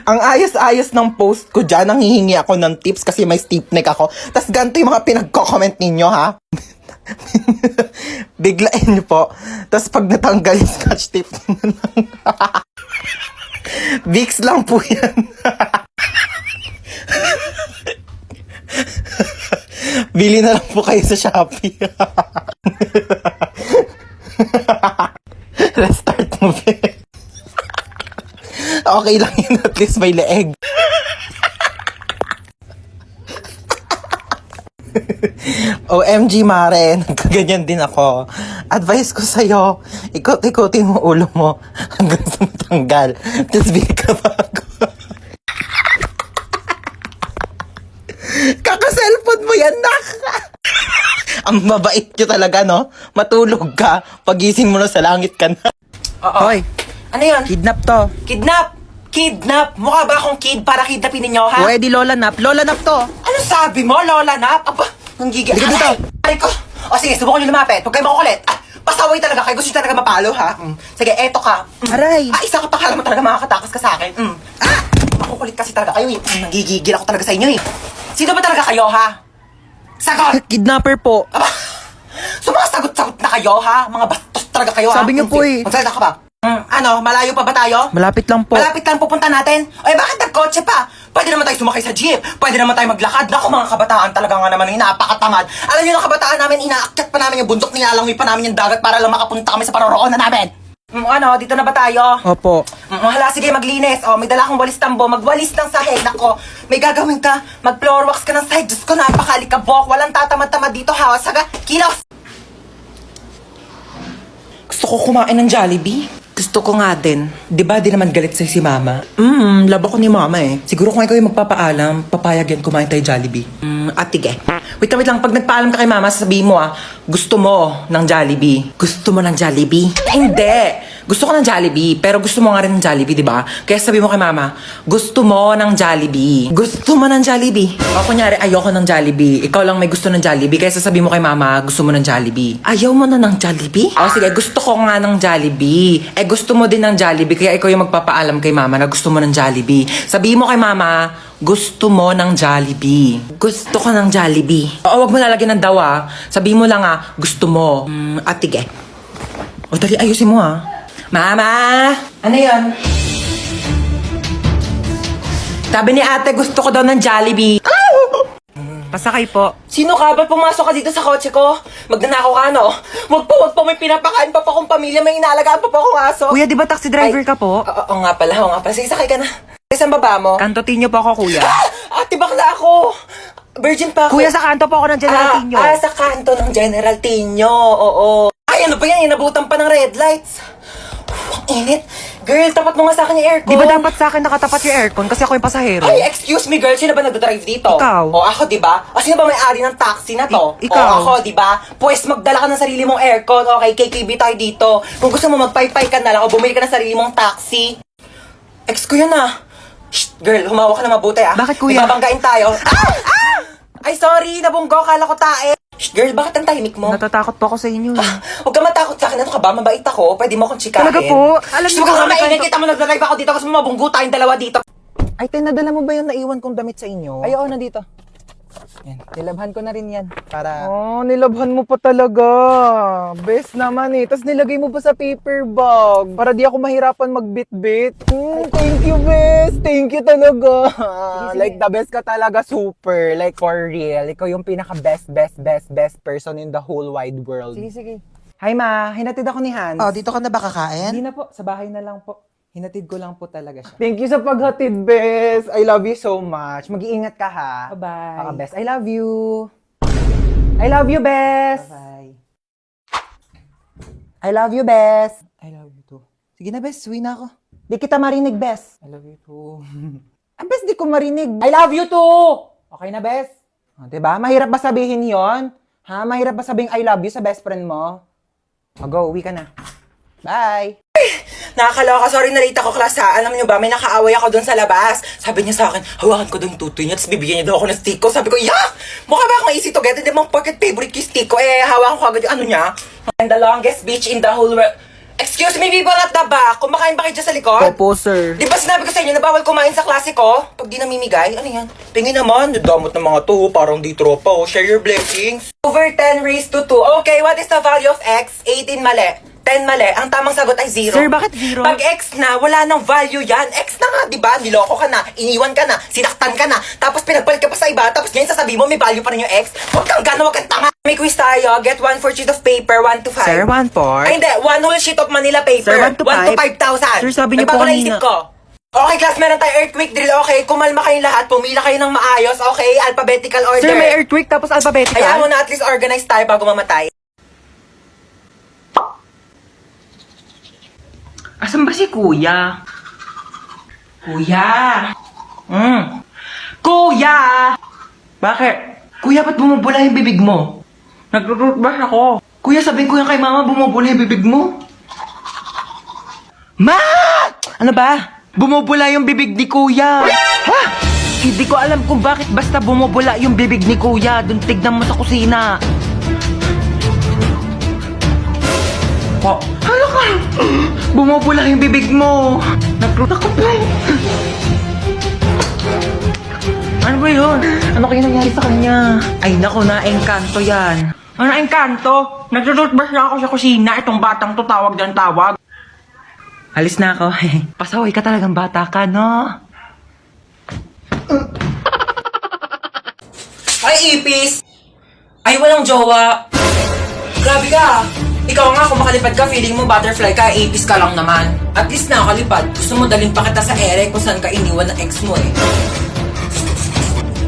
Ang ayos-ayos ng post ko dyan, nanghihingi ako ng tips kasi may stiff neck ako. Tapos ganito yung mga pinagko-comment ninyo, ha? Biglain nyo po. Tapos pag natanggal yung scotch tape, Vicks lang po yan. Bili na lang po kayo sa Shopee. Let's start movie. Okay lang yun, at least may leeg. OMG, Mare, nagkaganyan din ako. Advice ko sa'yo, ikot-ikotin mo ulo mo hanggang sa matanggal. Tapos bili ka bago. Kaka-cellphone mo yan, nak! Ang mabait nyo talaga, no? Matulog ka, pagising mo na sa langit ka na. Hoy, Ano yun? kidnap to. Kidnap! Kidnap! Mukha ba akong kid para kidnapin ninyo, ha? Pwede Lola Nap. Lola Nap to. Ano sabi mo, Lola Nap? Aba, nanggigil. Halika dito. Aray ko. O sige, subukan nyo lumapit. Huwag kayo makukulit. Pasaway talaga kayo. Gusto nyo talaga mapalo, ha? Sige, eto ka. Aray. Isa ka pa, kala mo talaga makakatakas ka sa akin. Makukulit kasi talaga kayo, eh. Nanggigigil ako talaga sa inyo, eh. Sino ba talaga kayo, ha? Sagot! Kidnapper po. Aba, sumasagot-sagot na kayo, ha? Mga bastos talaga kayo, ha? Sabi niyo po, eh. Magsalita ka ba? Ano, malayo pa ba tayo? Malapit lang po. Malapit lang pupunta natin? Ay, bakit nagkotse pa? Pwede naman tayo sumakay sa jeep. Pwede naman tayo maglakad. Naku, mga kabataan talaga nga naman, napakatamad. Alam niyo, ng kabataan namin, inaakyat pa namin yung bundok, nilalangoy pa namin yung dagat para lang makapunta kami sa paroroonan namin. Ano, dito na ba tayo? Opo. Hala, sige, maglinis. May dala akong walis tambo. Magwalis ng sahig. Nako, may gagawin ka. Mag-floor wax ka ng sahig. Diyos ko, napakalikabok. Walang tatamad-tamad dito, ha? Saga, kilos! Gusto ko kumain ng Jollibee. Gusto ko nga din. Di ba di naman galit sa'yo si Mama? Labo ko ni Mama eh. Siguro kung ikaw yung magpapaalam, papayag yan kumain tayo Jollibee. Atige. Wait lang. Pag nagpaalam ka kay Mama, sasabihin mo gusto mo ng Jollibee. Gusto mo ng Jollibee? Hindi. Gusto ko ng Jollibee, pero gusto mo nga rin ng Jollibee, di ba? Kaya sabi mo kay Mama, gusto mo ng Jollibee. Gusto mo ng Jollibee. O kunyari, ayoko ng Jollibee. Ikaw lang may gusto ng Jollibee, kaya sasabihin mo kay Mama, gusto mo ng Jollibee. Ayaw mo na ng Jollibee? O sige, gusto ko nga ng Jollibee. Gusto mo din ng Jollibee, kaya ikaw yung magpapaalam kay Mama na gusto mo ng Jollibee. Sabihin mo kay Mama, gusto mo ng Jollibee. Gusto ko ng Jollibee. Oo, wag mo lalagyan ng dawa. Sabihin mo lang gusto mo. Atige. O dali, ayusin mo Mama! Ano yan? Sabi ni ate, gusto ko daw ng Jollibee. Pasakay po. Sino ka? Ba't pumasok ka dito sa kotse ko? Magnanakaw ka, no? Wag po. May pinapakain pa po akong pamilya. May inaalagaan pa po akong aso. Kuya, di ba taxi driver ka po? Oo nga pala. Sige, sakay ka na. Saan baba mo? Kanto Tinyo po ako, kuya. Ate, bakla ako. Virgin pa ako. Kuya, sa kanto po ako ng General Tinyo. Sa kanto ng General Tinyo. Oo. Ay, ano ba yan? Inabutan pa ng red lights. Ang init. Girl, tapat mo nga sa akin yung aircon. Di ba dapat sa akin nakatapat yung aircon kasi ako yung pasahero? Ay, excuse me, girl. Sino ba nagdadrive dito? Ikaw. O, ako, di ba? Sino ba may-ari ng taxi na to? Ikaw. O, ako, di ba? Pues, magdala ka ng sarili mong aircon. Okay, KKB tayo dito. Kung gusto mo, magpaypay ka na lang o bumili ka ng sarili mong taxi. Ex ko yun Shh, girl, humawa ka na mabuti Bakit, kuya? Ibabanggain tayo. Ay, sorry, nabunggo. Kala ko tae. Shh, girl, bakit ang tahimik mo? Natatakot po ako sa inyo. Huwag ka matakot sa akin. Ano ka ba? Mabait ako. Pwede mo akong chikahin. Talaga po? Alam Shh, niyo huwag ba, ka may maingay. ganito- Kita mo nagdadrive ako dito kasi mabunggo tayong dalawa dito. Ay, nadala mo ba yung naiwan kong damit sa inyo? Ay, oo, nandito. Yan, nilabhan ko na rin yan. Para... Oh, nilabhan mo pa talaga. Best naman eh. Tapos nilagay mo pa sa paper bag. Para di ako mahirapan magbit-bit. Thank you, best. Thank you talaga. Like, the best ka talaga, super. Like, for real. Ikaw yung pinaka-best person in the whole wide world. Sige. Hi, ma. Hinatid ako ni Hans. Oh, dito ka na ba kakain? Hindi na po, sa bahay na lang po. Hinatid ko lang po talaga siya. Thank you sa paghatid, best. I love you so much. Mag-iingat ka, ha? Bye-bye. Best. I love you. I love you, best. Bye. I love you, best. I love you too. Sige na, best. Uwi na ako. Di kita marinig, best. I love you too. Best, di ko marinig. I love you too! Okay na, best? Diba? Mahirap ba sabihin yon? Ha? Mahirap ba sabihin I love you sa best friend mo? Go, uwi ka na. Bye! Nakakaloka, sorry na late ako class Alam niyo ba, may nakaaway ako doon sa labas. Sabi niya sa akin, hawakan ko daw yung tutoy niya, tapos bibigyan niya daw ako ng stick ko. Sabi ko, yak! Mukha ba akong easy to get? Hindi mo pocket favorite yung stick ko. Hawakan ko agad yung ano niya. And the longest beach in the whole world. Excuse me, people at the back. Kumakain ba kayo dyan sa likod? Opo, sir. Di ba sinabi ko sa inyo na bawal kumain sa klase ko? Pag di namimigay, ano yan? Tingin naman, damot ng mga to, parang di tropa, oh. Share your blessings. Over 10 raised to 2. Okay, what is the value of x? 18 mali. 10 mali. Ang tamang sagot ay 0. Sir, bakit 0? Pag x na, wala nang value yan. X na nga, di ba? Niloko ka na, iniwan ka na, sinaktan ka na, tapos pinagpalit ka pa sa iba, tapos ngayon sasabihin mo may value pa rin yung x. Huwag kang gana, huwag kang tanga. May quiz tayo. Get 1 for sheet of paper, 1 to 5. Sir, 1 for? Ay, hindi. 1 whole sheet of Manila paper. Sir, 1 to 1 to 5,000. 5,000. Sir, sabi niyo po Nagbago na kanina. isip ko. Okay, class, meron tayo earthquake drill. Okay, kumalma kayong lahat. Pumila kayo ng maayos. Okay, alphabetical order. Sir, may earthquake tapos alphabetical? Kaya mo na at least organize tayo bago mamatay. Asan ba si Kuya? Kuya! Kuya! Bakit? Kuya, ba't bumubula yung bibig mo? Nag-rootbrush ako. Kuya, sabihin ko yan kay mama, bumubula yung bibig mo. Ma! Ano ba? Bumubula yung bibig ni Kuya. Ha? Hindi ko alam kung bakit basta bumubula yung bibig ni Kuya. Doon tignan mo sa kusina. Po. Ano ka? Bumubula yung bibig mo. Nagrutak ko po. Ano ba yun? Ano kaya nangyari sa kanya? Ay nako, na-engkanto yan. Ano na-engkanto? Nagtututbrush na ako sa kusina. Itong batang to tawag dyan tawag. Alis na ako. Pasaway ka talagang bata ka, no? Ay, Ipis! Ay, walang jowa. Grabe ka. Ikaw nga, kung makalipad ka, feeling mo butterfly ka, ipis ka lang naman. At least nakakalipad. Gusto mo dalhin pa kita sa ere kung saan ka iniwan ng ex mo eh.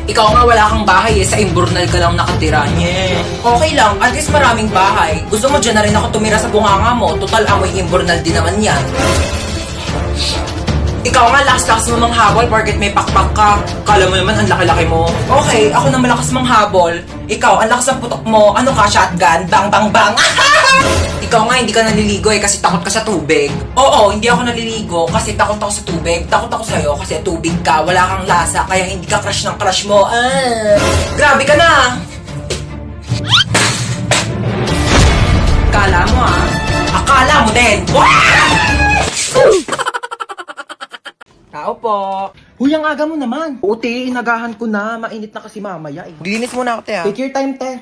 Ikaw nga wala kang bahay eh, sa Imburnal ka lang nakatira. Yeah. Okay lang, at least maraming bahay. Gusto mo dyan na rin ako tumira sa bunganga mo, total amoy Imburnal din naman yan. Ikaw nga, lakas-lakas mo manghabol porket may pakpak ka. Kala mo naman, ang laki-laki mo. Okay, ako na malakas manghabol. Ikaw, ang lakas ng putok mo. Ano ka, shotgun? Bang, bang, bang! Ikaw nga, hindi ka naliligo eh kasi takot ka sa tubig. Oo, hindi ako naliligo kasi takot ako sa tubig. Takot ako sa'yo kasi tubig ka, wala kang lasa, kaya hindi ka crush ng crush mo. Grabe ka na! Akala mo ah. Akala mo din. Tao po. Huy, ang aga mo naman. Oo, te, inagahan ko na. Mainit na kasi mamaya eh. Maglinis muna ako, te, ha? Take your time, te.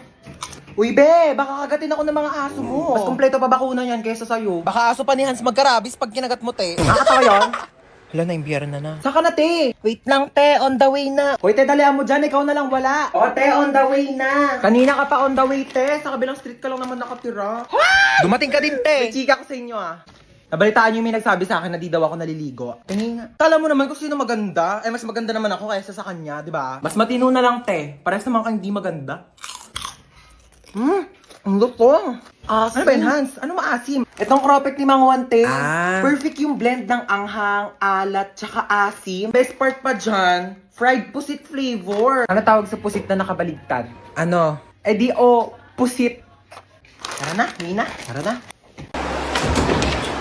Uy, be, baka kagatin ako ng mga aso mo. Mas kompleto pa bakuna yan kaysa sa'yo. Baka aso pa ni Hans magkarabis pag kinagat mo, te. Nakakatawa yun? Hala, na-imbiyara na. Saka na, te. Wait lang, te. On the way na. Hoy, te, dalihan mo dyan. Ikaw na lang wala. O, te, on the way na. Kanina ka pa on the way, te. Sa kabilang street ka lang naman nakatira. Dumating ka din, te. May chika ko sa inyo, ah. Nabalitaan niyo may nagsabi sa akin na di daw ako naliligo. Tingin nga. Kala mo naman kung sino maganda. Mas maganda naman ako kaysa sa kanya, di ba? Mas matino na lang, te. Parehas naman kang di maganda. Ang lutong. Ano ba yun, Hans? Ano maasim? Itong cropek ni Mang Juan, te. Perfect yung blend ng anghang, alat, tsaka asim. Best part pa dyan, fried pusit flavor. Ano tawag sa pusit na nakabaligtad? Ano? Eh di pusit. Tara na, Mina. Tara na.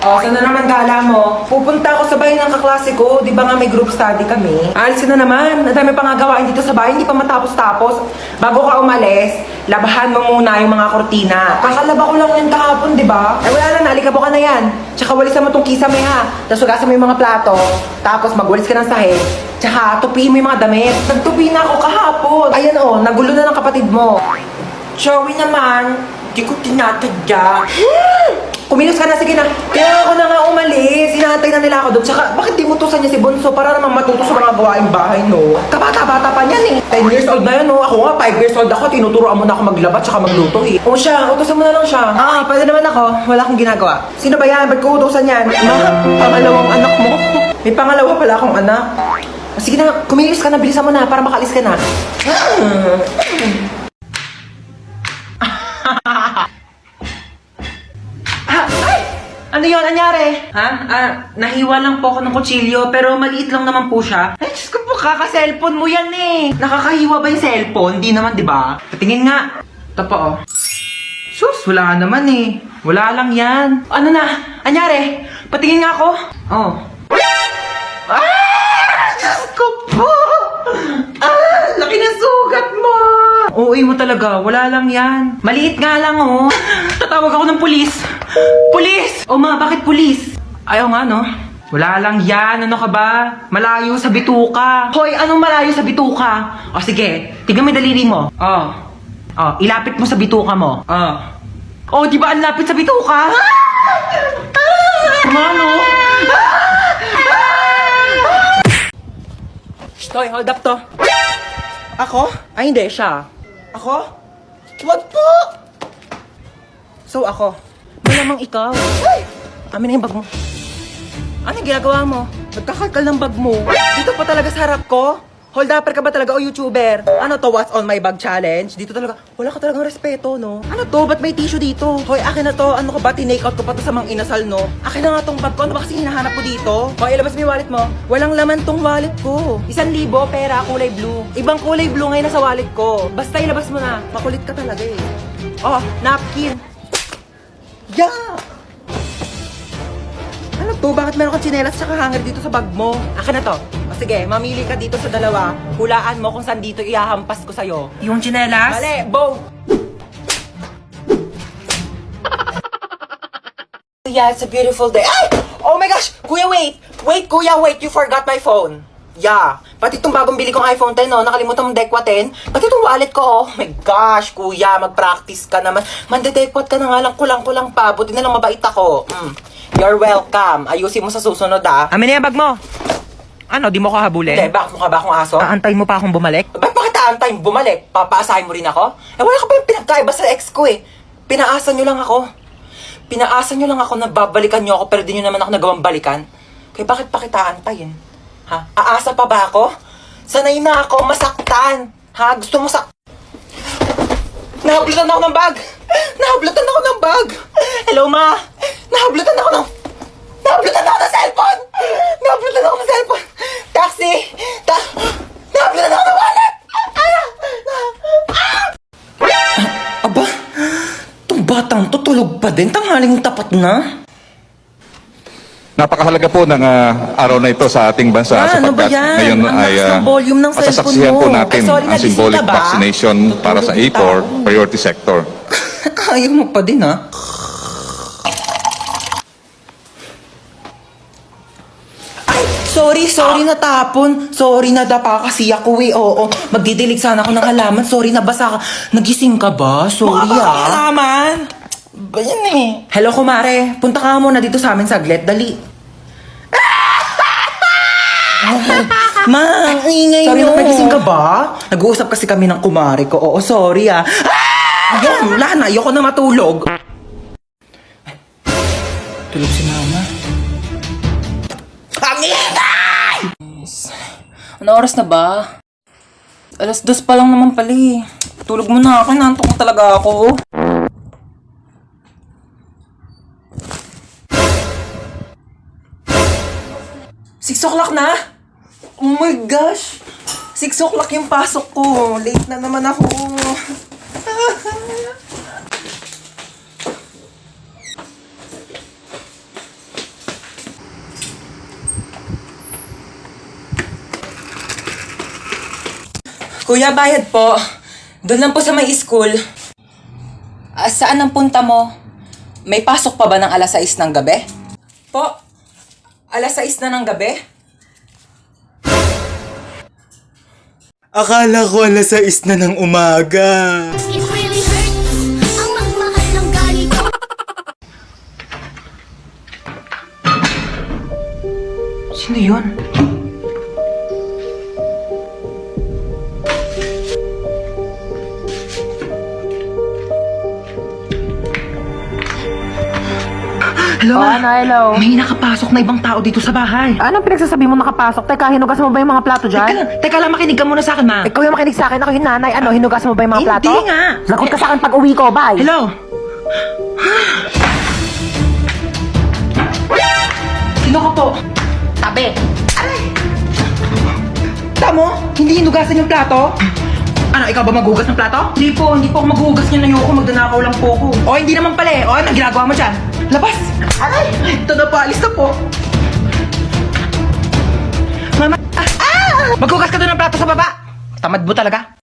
Saan na naman gala mo? Pupunta ako sa bahay ng kaklase ko. Di ba nga may group study kami? Alis na naman. Ang dami pang gawain dito sa bahay. Hindi pa matapos-tapos. Bago ka umalis, labahan mo muna yung mga kortina. Kakalaba ko lang yan kahapon, di ba? Eh wala na, nalikabo ka na yan. Tsaka walisan mo tong kisame ha. Tapos hugasan mo yung mga plato. Tapos magwalis ka ng sahig. Tsaka tupiin mo yung mga damit. Nagtupi na ako kahapon. Ayan nagulo na ng kapatid mo. Joey naman, di ko tinatadya. Kumilos ka na, sige na. Kaya ako na nga umalis. Hinahantay na nila ako doon. Tsaka, bakit di mo tusan niya si Bonso para naman matuto sa mga gawaing bahay, no? Kabata-bata pa niyan eh. 10 years old na yan, no? Ako nga, 5 years old ako. Tinuturoan mo na ako maglaba tsaka magluto eh. O siya, utusan mo na lang siya. Pwede naman ako. Wala akong ginagawa. Sino ba yan? Ba't ko utusan yan? Pangalawang anak mo. May pangalawa pala akong anak. Sige na, kumilos ka na. Bilisan mo na para makalis ka na. Ano yun? Anyari? Nahiwa lang po ako ng kutsilyo, pero maliit lang naman po siya. Ay, Diyos ko po, kaka-cellphone mo yan eh. Nakakahiwa ba yung cellphone? Di naman, di ba? Patingin nga. Ito po, Sus, wala naman eh. Wala lang yan. Ano na? Anyari? Patingin nga ako. Diyos ko po! Laki ng sugat mo! Oo, mo talaga. Wala lang yan. Maliit nga lang, Tatawag ako ng pulis. Pulis! O ma, bakit pulis? Ayaw nga, no? Wala lang yan. Ano ka ba? Malayo sa bituka. Hoy, anong malayo sa bituka? O sige, tignan mo yung daliri mo. Ilapit mo sa bituka mo. Di ba ang lapit sa bituka? Mano? Hoy, hold up to. Ako? Ay, hindi, siya. Ako? Wag po! So, ako? Malamang ikaw. Ay! Amin na yung bag mo. Anong ginagawa mo? Nagkakalkal ng bag mo. Dito pa talaga sa harap ko? Hold upper ka ba talaga o YouTuber? Ano to, what's on my bag challenge? Dito talaga, wala ka talagang respeto, no? Ano to, ba't may tissue dito? Hoy, akin na to, ano ka ba, tinake out ko pa to sa mga inasal, no? Akin na nga tong bag ko, ano ba kasi hinahanap ko dito? Hoy, ilabas mo yung wallet mo. Walang laman tong wallet ko. 1,000 pera, kulay blue. Ibang kulay blue ngayon nasa wallet ko. Basta ilabas mo na, makulit ka talaga eh. Napkin. Yeah! Ano to? Bakit meron kang tsinelas tsaka hanger dito sa bag mo? Akin na to. O sige, mamili ka dito sa dalawa. Hulaan mo kung saan dito ihahampas ko sa'yo. Yung tsinelas? Mali! Both! Yeah, it's a beautiful day. Ay! Oh my gosh! Kuya, wait! Wait, kuya, wait! You forgot my phone. Yeah. Pati itong bagong bili kong iPhone 10, no? Nakalimutan mong dekwat 10. Pati itong wallet ko, oh. My gosh, kuya, mag-practice ka naman. Mandedekwat ka na nga lang, kulang-kulang pa. Buti na lang mabait ako. You're welcome. Ayusin mo sa susunod, ah. Amin na yung bag mo. Ano, di mo ko habulin? Hindi, bakit mukha ba akong aso? Aantayin mo pa akong bumalik? Bakit aantayin bumalik? Papaasahin mo rin ako? Wala ka pa yung pinagkaiba sa ex ko, eh. Pinaasa nyo lang ako. Pinaasa nyo lang ako na babalikan nyo ako pero di nyo naman ako nagawang balikan. Kaya bakit pa kita aantayin? Ha? Aasa pa ba ako? Sanay na ako masaktan. Ha? Gusto mo Nahablutan ako ng bag! Nahablutan ako ng bag! Hello, ma! Nahablutan ako ng cellphone! Nahablutan ako ng cellphone! Taxi! Nahablutan ako ng wallet! Aba, itong batang to tulog pa din. Tanghaling tapat na. Napakahalaga po ng araw na ito sa ating bansa Ano ba sapagkat yan? ngayon Ang ay lakas ng volume ng cellphone masasaksihan mo. po natin Ay, sorry, ang nagising symbolic ka ba? vaccination para sa Tutulog A4 yung tao. priority sector. Ayaw mo pa din, ha? Ay, sorry natapon. Sorry nadapa kasi ako eh. Oo, magdidilig sana ako ng halaman. Sorry nabasa ka. Nagising ka ba? Sorry halaman? Ba yan eh? Hello, kumare. Punta ka muna dito sa amin saglit. Dali. Ma, ang ingay sorry, nyo. Nagising ka ba? Nag-uusap kasi kami ng kumare ko. Oo, sorry ah. Ayun, wala na. Ayoko na matulog. Tulog si mama. Ang ingay! Ano oras na ba? 2:00 pa lang naman pala eh. Tulog mo na ako. Nantok na talaga ako. 6:00 na? Oh my gosh! 6:00 yung pasok ko. Late na naman ako. Kuya, bayad po. Doon lang po sa may school. Saan ang punta mo? May pasok pa ba ng 6:00 ng gabi? Po, 6:00 na ng gabi? Akala ko 6:00 na ng umaga. It really hurts ang magmahal ng galit. Sino yun? Hello, hello. May nakapasok na ibang tao dito sa bahay. Anong pinagsasabi mo nakapasok? Teka, hinugas mo ba yung mga plato Teka lang, makinig ka muna sa akin, ma. Ikaw yung makinig sa akin, ako yung nanay. Ano, hinugas mo ba yung mga plato? Hindi nga. Lagot ka sa akin pag uwi ko, bye. Hello? Sino ka po? Tabi. Tamo? Hindi hinugasan yung plato? Ano, ikaw ba maghugas ng plato? Hindi po ako maghugas niyan. Ayoko, magdanakaw lang po ako. O, hindi naman pala eh. O, anong ginagawa mo dyan? Labas! Aray! Ito na po, alis na po. Mama! Maghugas ka doon ng plato sa baba! Tamad mo talaga.